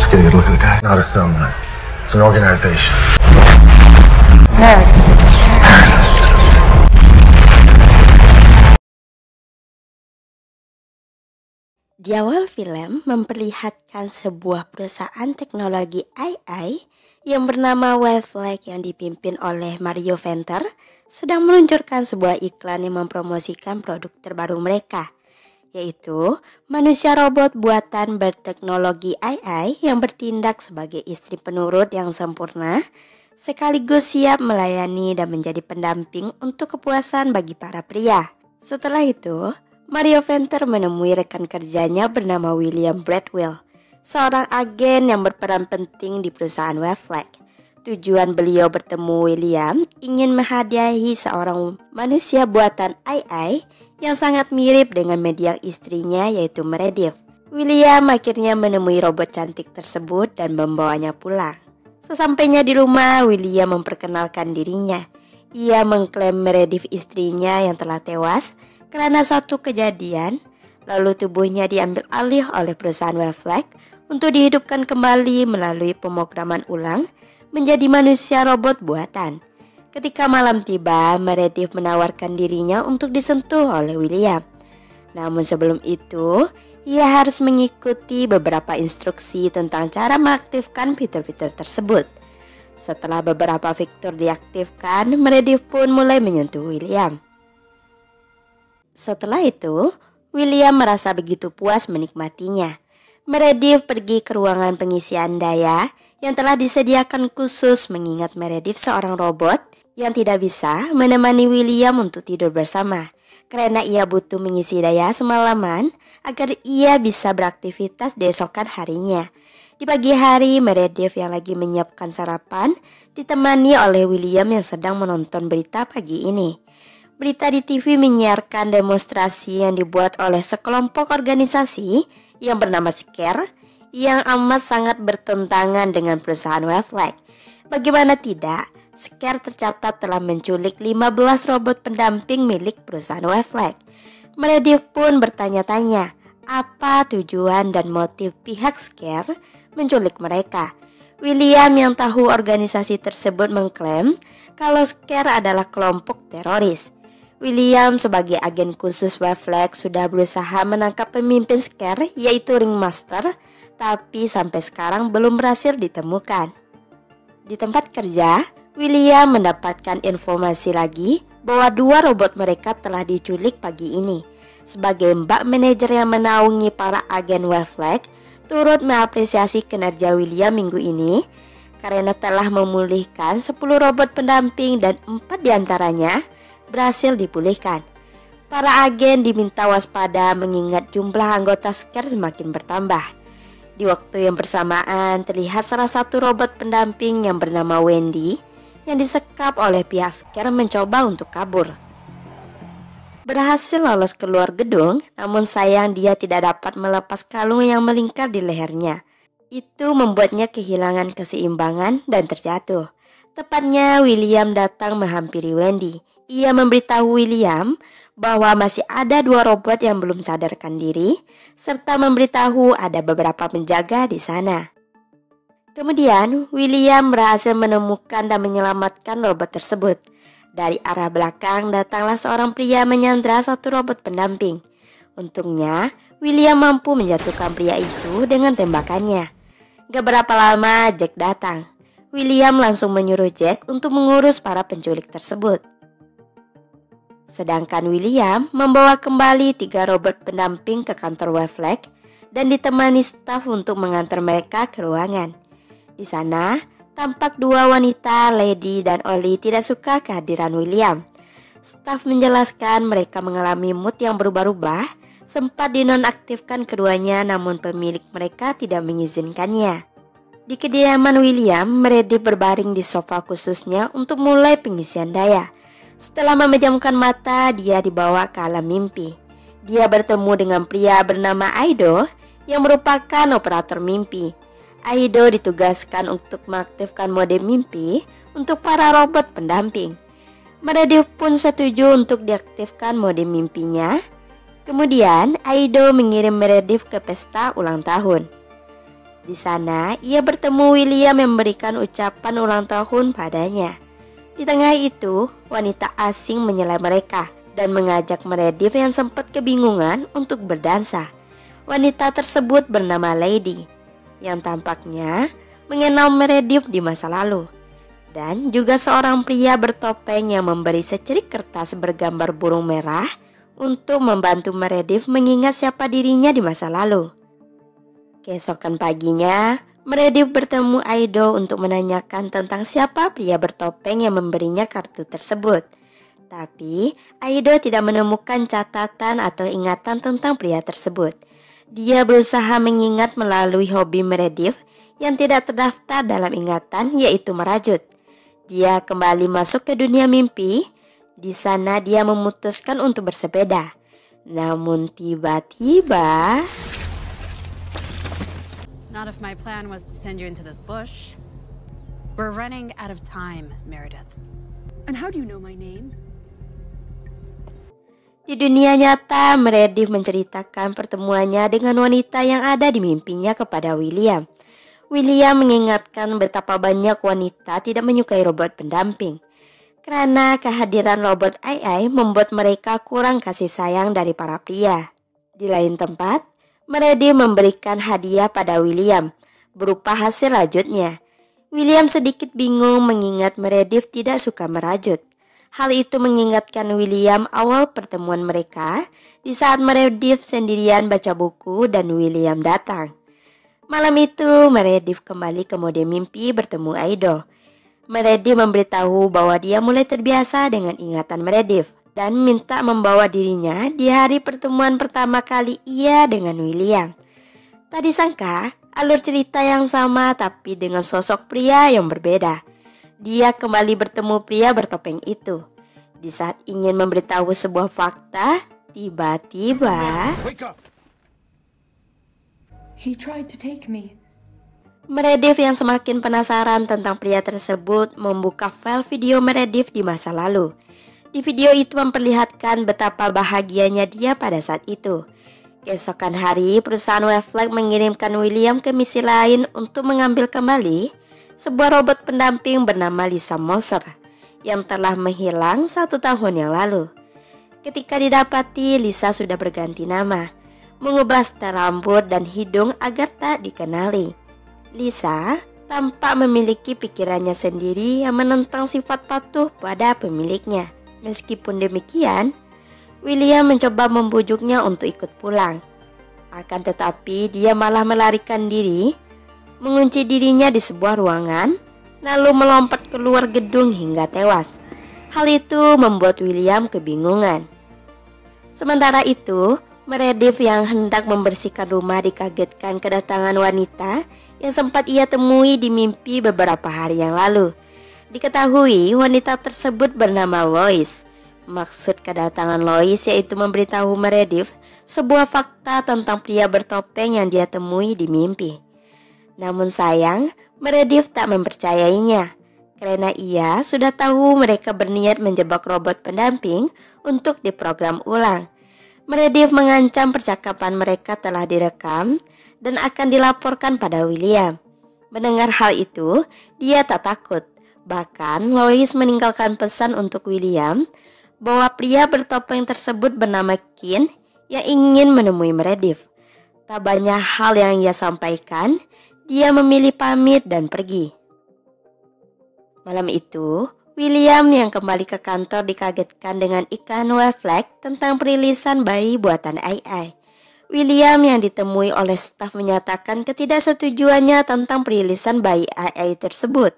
Just getting a look at the guy. Not a cellmate. It's an organization. Di awal film memperlihatkan sebuah perusahaan teknologi AI yang bernama Wavelac yang dipimpin oleh Mario Venter sedang meluncurkan sebuah iklan yang mempromosikan produk terbaru mereka, yaitu manusia robot buatan berteknologi AI yang bertindak sebagai istri penurut yang sempurna sekaligus siap melayani dan menjadi pendamping untuk kepuasan bagi para pria. Setelah itu, Mario Venter menemui rekan kerjanya bernama William Bradwell, seorang agen yang berperan penting di perusahaan Wavelac. Tujuan beliau bertemu William ingin menghadiahi seorang manusia buatan AI yang sangat mirip dengan mendiang istrinya yaitu Meredith. William akhirnya menemui robot cantik tersebut dan membawanya pulang. Sesampainya di rumah, William memperkenalkan dirinya. Ia mengklaim Meredith istrinya yang telah tewas karena suatu kejadian, lalu tubuhnya diambil alih oleh perusahaan Wavelac untuk dihidupkan kembali melalui pemrograman ulang menjadi manusia robot buatan. Ketika malam tiba, Meredith menawarkan dirinya untuk disentuh oleh William. Namun sebelum itu, ia harus mengikuti beberapa instruksi tentang cara mengaktifkan fitur-fitur tersebut. Setelah beberapa fitur diaktifkan, Meredith pun mulai menyentuh William. Setelah itu, William merasa begitu puas menikmatinya. Meredith pergi ke ruangan pengisian daya yang telah disediakan khusus mengingat Meredith seorang robot yang tidak bisa menemani William untuk tidur bersama karena ia butuh mengisi daya semalaman agar ia bisa beraktivitas desokan harinya. Di pagi hari, Meredith yang lagi menyiapkan sarapan ditemani oleh William yang sedang menonton berita pagi ini. Berita di TV menyiarkan demonstrasi yang dibuat oleh sekelompok organisasi yang bernama Scare yang amat sangat bertentangan dengan perusahaan Wavelac. Bagaimana tidak, Scare tercatat telah menculik 15 robot pendamping milik perusahaan Wavelac. Meredith pun bertanya-tanya apa tujuan dan motif pihak Scare menculik mereka. William yang tahu organisasi tersebut mengklaim kalau Scare adalah kelompok teroris. William sebagai agen khusus Wavelac sudah berusaha menangkap pemimpin Scare yaitu Ringmaster, tapi sampai sekarang belum berhasil ditemukan. Di tempat kerja, William mendapatkan informasi lagi bahwa 2 robot mereka telah diculik pagi ini. Sebagai mbak manajer yang menaungi para agen Wavelac, turut mengapresiasi kinerja William minggu ini karena telah memulihkan 10 robot pendamping dan 4 diantaranya berhasil dipulihkan. Para agen diminta waspada mengingat jumlah anggota Scare semakin bertambah. Di waktu yang bersamaan terlihat salah satu robot pendamping yang bernama Wendy yang disekap oleh pihak Scare mencoba untuk kabur. Berhasil lolos keluar gedung, namun sayang dia tidak dapat melepas kalung yang melingkar di lehernya. Itu membuatnya kehilangan keseimbangan dan terjatuh. Tepatnya William datang menghampiri Wendy. Ia memberitahu William bahwa masih ada 2 robot yang belum sadarkan diri, serta memberitahu ada beberapa penjaga di sana. Kemudian, William berhasil menemukan dan menyelamatkan robot tersebut. Dari arah belakang datanglah seorang pria menyandra satu robot pendamping. Untungnya, William mampu menjatuhkan pria itu dengan tembakannya. Gak berapa lama, Jack datang. William langsung menyuruh Jack untuk mengurus para penculik tersebut. Sedangkan William membawa kembali 3 robot pendamping ke kantor Wavelac dan ditemani staf untuk mengantar mereka ke ruangan. Di sana, tampak 2 wanita, Lady dan Ollie, tidak suka kehadiran William. Staf menjelaskan mereka mengalami mood yang berubah-ubah, sempat dinonaktifkan keduanya namun pemilik mereka tidak mengizinkannya. Di kediaman William, Meredith berbaring di sofa khususnya untuk mulai pengisian daya. Setelah memejamkan mata, dia dibawa ke alam mimpi. Dia bertemu dengan pria bernama Aido yang merupakan operator mimpi. Aido ditugaskan untuk mengaktifkan mode mimpi untuk para robot pendamping. Meredith pun setuju untuk diaktifkan mode mimpinya. Kemudian Aido mengirim Meredith ke pesta ulang tahun. Di sana, ia bertemu William yang memberikan ucapan ulang tahun padanya. Di tengah itu, wanita asing menyela mereka dan mengajak Meredith yang sempat kebingungan untuk berdansa. Wanita tersebut bernama Lady, yang tampaknya mengenal Meredith di masa lalu. Dan juga seorang pria bertopeng yang memberi secerik kertas bergambar burung merah untuk membantu Meredith mengingat siapa dirinya di masa lalu. Keesokan paginya, Meredith bertemu Aido untuk menanyakan tentang siapa pria bertopeng yang memberinya kartu tersebut. Tapi Aido tidak menemukan catatan atau ingatan tentang pria tersebut. Dia berusaha mengingat melalui hobi Meredith yang tidak terdaftar dalam ingatan, yaitu merajut. Dia kembali masuk ke dunia mimpi. Di sana dia memutuskan untuk bersepeda. Namun tiba-tiba... Not if my plan was to send you into this bush. We're running out of time, Meredith. And how do you know my name? Di dunia nyata, Meredith menceritakan pertemuannya dengan wanita yang ada di mimpinya kepada William. William mengingatkan betapa banyak wanita tidak menyukai robot pendamping. Karena kehadiran robot AI membuat mereka kurang kasih sayang dari para pria. Di lain tempat, Meredith memberikan hadiah pada William berupa hasil rajutnya. William sedikit bingung mengingat Meredith tidak suka merajut. Hal itu mengingatkan William awal pertemuan mereka di saat Meredith sendirian baca buku dan William datang. Malam itu, Meredith kembali ke mode mimpi bertemu Aido. Meredith memberitahu bahwa dia mulai terbiasa dengan ingatan Meredith dan minta membawa dirinya di hari pertemuan pertama kali ia dengan William. Tak disangka, alur cerita yang sama tapi dengan sosok pria yang berbeda. Dia kembali bertemu pria bertopeng itu. Di saat ingin memberitahu sebuah fakta, tiba-tiba... He tried to take me. Meredith yang semakin penasaran tentang pria tersebut membuka file video Meredith di masa lalu. Di video itu memperlihatkan betapa bahagianya dia pada saat itu. Keesokan hari, perusahaan Waveflag mengirimkan William ke misi lain untuk mengambil kembali sebuah robot pendamping bernama Lisa Moser yang telah menghilang 1 tahun yang lalu. Ketika didapati, Lisa sudah berganti nama, mengubah setel rambut dan hidung agar tak dikenali. Lisa tampak memiliki pikirannya sendiri yang menentang sifat patuh pada pemiliknya. Meskipun demikian, William mencoba membujuknya untuk ikut pulang. Akan tetapi dia malah melarikan diri, mengunci dirinya di sebuah ruangan, lalu melompat keluar gedung hingga tewas. Hal itu membuat William kebingungan. Sementara itu, Meredith yang hendak membersihkan rumah dikagetkan kedatangan wanita yang sempat ia temui di mimpi beberapa hari yang lalu. Diketahui wanita tersebut bernama Lois. Maksud kedatangan Lois yaitu memberitahu Meredith sebuah fakta tentang pria bertopeng yang dia temui di mimpi. Namun sayang, Meredith tak mempercayainya karena ia sudah tahu mereka berniat menjebak robot pendamping untuk diprogram ulang. Meredith mengancam percakapan mereka telah direkam dan akan dilaporkan pada William. Mendengar hal itu, dia tak takut. Bahkan Lois meninggalkan pesan untuk William bahwa pria bertopeng tersebut bernama Kin yang ingin menemui Meredith. Tak banyak hal yang ia sampaikan, dia memilih pamit dan pergi. Malam itu, William yang kembali ke kantor dikagetkan dengan iklan Waveflag tentang perilisan bayi buatan AI. William yang ditemui oleh staf menyatakan ketidaksetujuannya tentang perilisan bayi AI tersebut.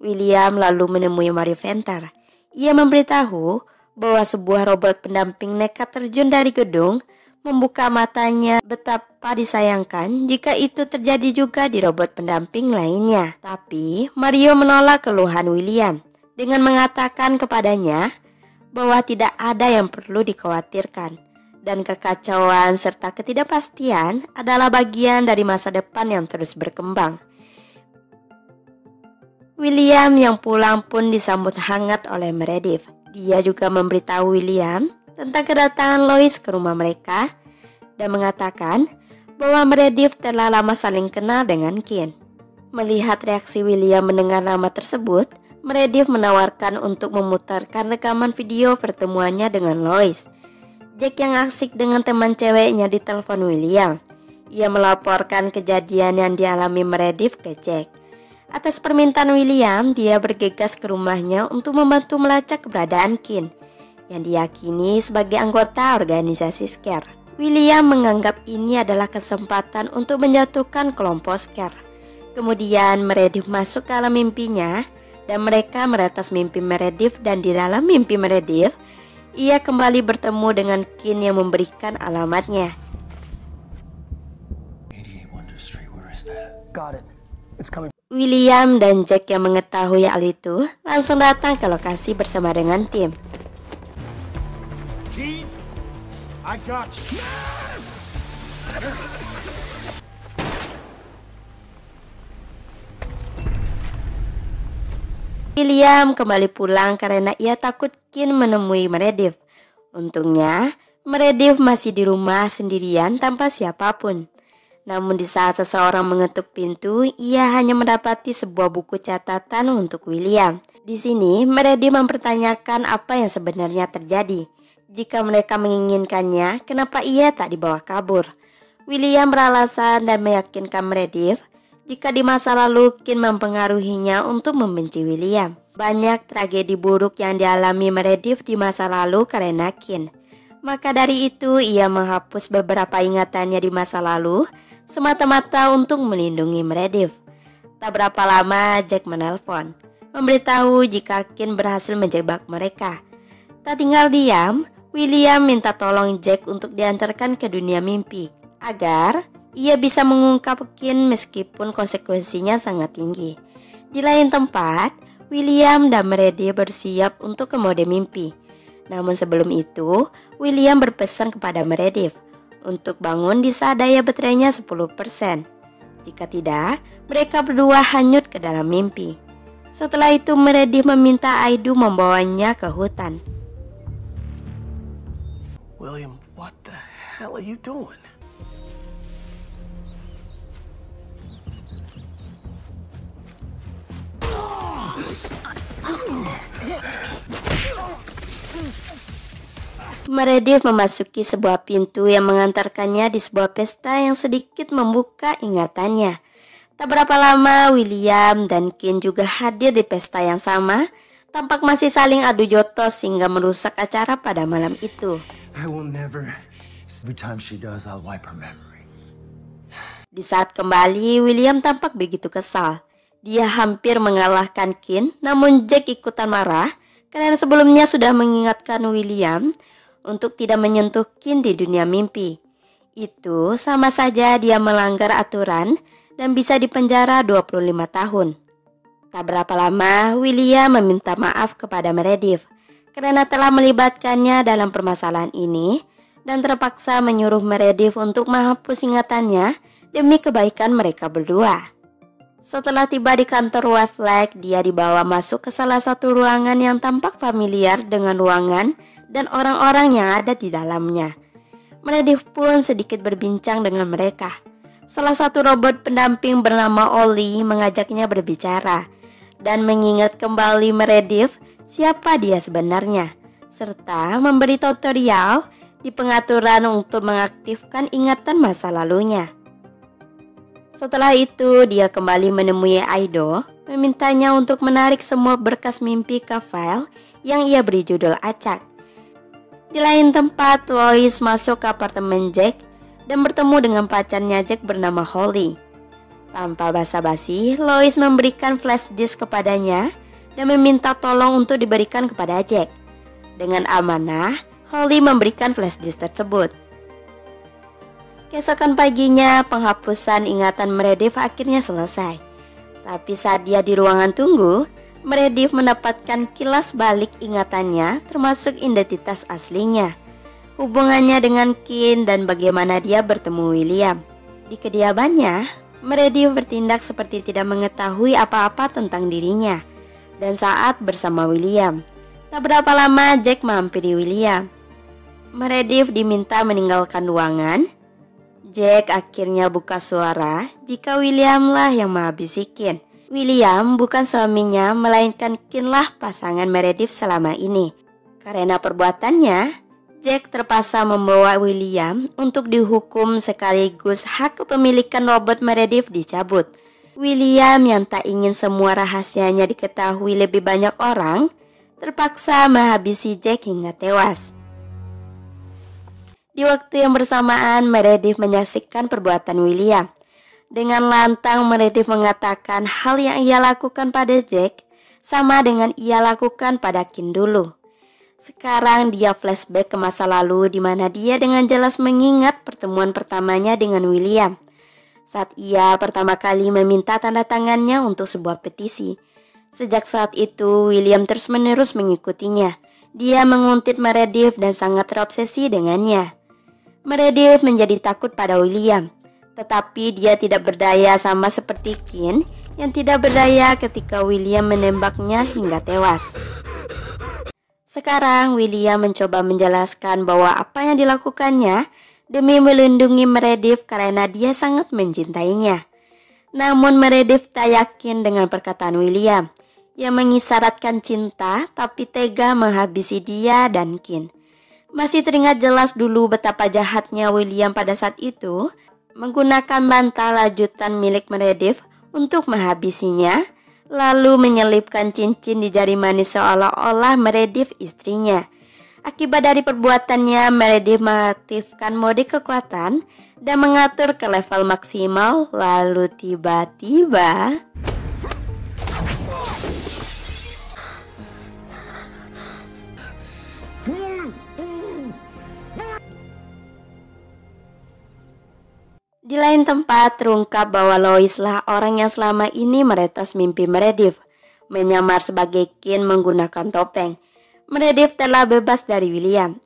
William lalu menemui Mario Venter. Ia memberitahu bahwa sebuah robot pendamping nekat terjun dari gedung, membuka matanya. Betapa disayangkan jika itu terjadi juga di robot pendamping lainnya. Tapi Mario menolak keluhan William dengan mengatakan kepadanya bahwa tidak ada yang perlu dikhawatirkan dan kekacauan serta ketidakpastian adalah bagian dari masa depan yang terus berkembang. William yang pulang pun disambut hangat oleh Meredith. Dia juga memberitahu William tentang kedatangan Lois ke rumah mereka dan mengatakan bahwa Meredith telah lama saling kenal dengan Ken. Melihat reaksi William mendengar nama tersebut, Meredith menawarkan untuk memutarkan rekaman video pertemuannya dengan Lois. Jack yang asik dengan teman ceweknya ditelepon William. Ia melaporkan kejadian yang dialami Meredith ke Jack. Atas permintaan William, dia bergegas ke rumahnya untuk membantu melacak keberadaan Ken, yang diyakini sebagai anggota organisasi Scare. William menganggap ini adalah kesempatan untuk menjatuhkan kelompok Scare. Kemudian Meredith masuk ke alam mimpinya dan mereka meretas mimpi Meredith, dan di dalam mimpi Meredith, ia kembali bertemu dengan Ken yang memberikan alamatnya. William dan Jack yang mengetahui hal itu langsung datang ke lokasi bersama dengan tim. I got you. William kembali pulang karena ia takut Ken menemui Meredith. Untungnya, Meredith masih di rumah sendirian tanpa siapapun. Namun di saat seseorang mengetuk pintu, ia hanya mendapati sebuah buku catatan untuk William. Di sini, Meredith mempertanyakan apa yang sebenarnya terjadi. Jika mereka menginginkannya, kenapa ia tak dibawa kabur? William beralasan dan meyakinkan Meredith jika di masa lalu Ken mempengaruhinya untuk membenci William. Banyak tragedi buruk yang dialami Meredith di masa lalu karena Ken. Maka dari itu ia menghapus beberapa ingatannya di masa lalu semata-mata untuk melindungi Meredith. Tak berapa lama Jack menelpon, memberitahu jika Ken berhasil menjebak mereka. Tak tinggal diam, William minta tolong Jack untuk diantarkan ke dunia mimpi agar ia bisa mengungkap Ken meskipun konsekuensinya sangat tinggi. Di lain tempat, William dan Meredith bersiap untuk ke mode mimpi. Namun sebelum itu, William berpesan kepada Meredith untuk bangun di saat daya baterainya 10%. Jika tidak, mereka berdua hanyut ke dalam mimpi. Setelah itu Meredith meminta Aidu membawanya ke hutan. William, what the hell are you doing? Meredith memasuki sebuah pintu yang mengantarkannya di sebuah pesta yang sedikit membuka ingatannya. Tak berapa lama William dan Ken juga hadir di pesta yang sama. Tampak masih saling adu jotos hingga merusak acara pada malam itu. I will never. Every time she does, I'll wipe her memory. Di saat kembali, William tampak begitu kesal. Dia hampir mengalahkan Ken, namun Jack ikutan marah karena sebelumnya sudah mengingatkan William untuk tidak menyentuh Ken di dunia mimpi. Itu sama saja dia melanggar aturan dan bisa dipenjara 25 tahun. Tak berapa lama, William meminta maaf kepada Meredith karena telah melibatkannya dalam permasalahan ini dan terpaksa menyuruh Meredith untuk menghapus ingatannya demi kebaikan mereka berdua. Setelah tiba di kantor Westlight, dia dibawa masuk ke salah satu ruangan yang tampak familiar dengan ruangan dan orang-orang yang ada di dalamnya. Meredith pun sedikit berbincang dengan mereka. Salah satu robot pendamping bernama Ollie mengajaknya berbicara dan mengingat kembali Meredith siapa dia sebenarnya, serta memberi tutorial di pengaturan untuk mengaktifkan ingatan masa lalunya. Setelah itu, dia kembali menemui Aido, memintanya untuk menarik semua berkas mimpi ke file yang ia beri judul acak. Di lain tempat, Lois masuk ke apartemen Jack dan bertemu dengan pacarnya Jack bernama Holly. Tanpa basa-basi, Lois memberikan flash disk kepadanya dan meminta tolong untuk diberikan kepada Jack. Dengan amanah, Holly memberikan flash disk tersebut. Keesokan paginya, penghapusan ingatan Meredith akhirnya selesai. Tapi saat dia di ruangan tunggu, Meredith mendapatkan kilas balik ingatannya termasuk identitas aslinya, hubungannya dengan Ken dan bagaimana dia bertemu William. Di kediamannya, Meredith bertindak seperti tidak mengetahui apa-apa tentang dirinya. Dan saat bersama William, tak berapa lama Jack menghampiri William. Meredith diminta meninggalkan ruangan. Jack akhirnya buka suara jika William lah yang menghabisi Ken. William bukan suaminya, melainkan Ken lah pasangan Meredith selama ini. Karena perbuatannya, Jack terpaksa membawa William untuk dihukum sekaligus hak kepemilikan robot Meredith dicabut. William yang tak ingin semua rahasianya diketahui lebih banyak orang, terpaksa menghabisi Jack hingga tewas. Di waktu yang bersamaan, Meredith menyaksikan perbuatan William. Dengan lantang, Meredith mengatakan hal yang ia lakukan pada Jack sama dengan ia lakukan pada Ken dulu. Sekarang dia flashback ke masa lalu di mana dia dengan jelas mengingat pertemuan pertamanya dengan William. Saat ia pertama kali meminta tanda tangannya untuk sebuah petisi. Sejak saat itu, William terus-menerus mengikutinya. Dia menguntit Meredith dan sangat terobsesi dengannya. Meredith menjadi takut pada William, tetapi dia tidak berdaya sama seperti Ken yang tidak berdaya ketika William menembaknya hingga tewas. Sekarang William mencoba menjelaskan bahwa apa yang dilakukannya demi melindungi Meredith karena dia sangat mencintainya. Namun Meredith tak yakin dengan perkataan William yang mengisyaratkan cinta tapi tega menghabisi dia dan Ken. Masih teringat jelas dulu betapa jahatnya William pada saat itu, menggunakan bantal rajutan milik Meredith untuk menghabisinya, lalu menyelipkan cincin di jari manis seolah-olah Meredith istrinya. Akibat dari perbuatannya, Meredith mengaktifkan mode kekuatan dan mengatur ke level maksimal, lalu tiba-tiba di lain tempat terungkap bahwa Lois lah orang yang selama ini meretas mimpi Meredith, menyamar sebagai Ken menggunakan topeng. Meredith telah bebas dari William.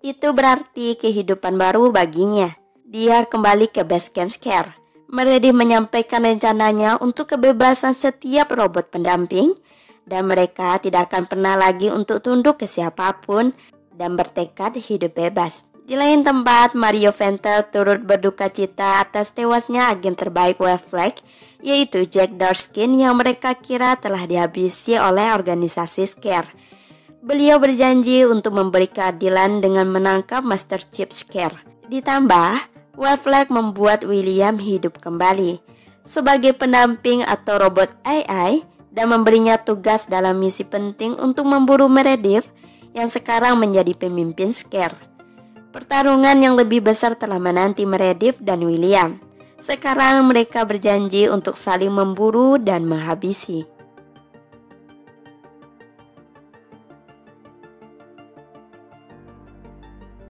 Itu berarti kehidupan baru baginya. Dia kembali ke base camp Scare. Meredith menyampaikan rencananya untuk kebebasan setiap robot pendamping, dan mereka tidak akan pernah lagi untuk tunduk ke siapapun dan bertekad hidup bebas. Di lain tempat, Mario Venter turut berduka cita atas tewasnya agen terbaik Waveflag, yaitu Jack Darskin yang mereka kira telah dihabisi oleh organisasi Scare. Beliau berjanji untuk memberi keadilan dengan menangkap Master Chief Scare. Ditambah, Waveflag membuat William hidup kembali sebagai pendamping atau robot AI dan memberinya tugas dalam misi penting untuk memburu Meredith yang sekarang menjadi pemimpin Scare. Pertarungan yang lebih besar telah menanti Meredith dan William. Sekarang mereka berjanji untuk saling memburu dan menghabisi.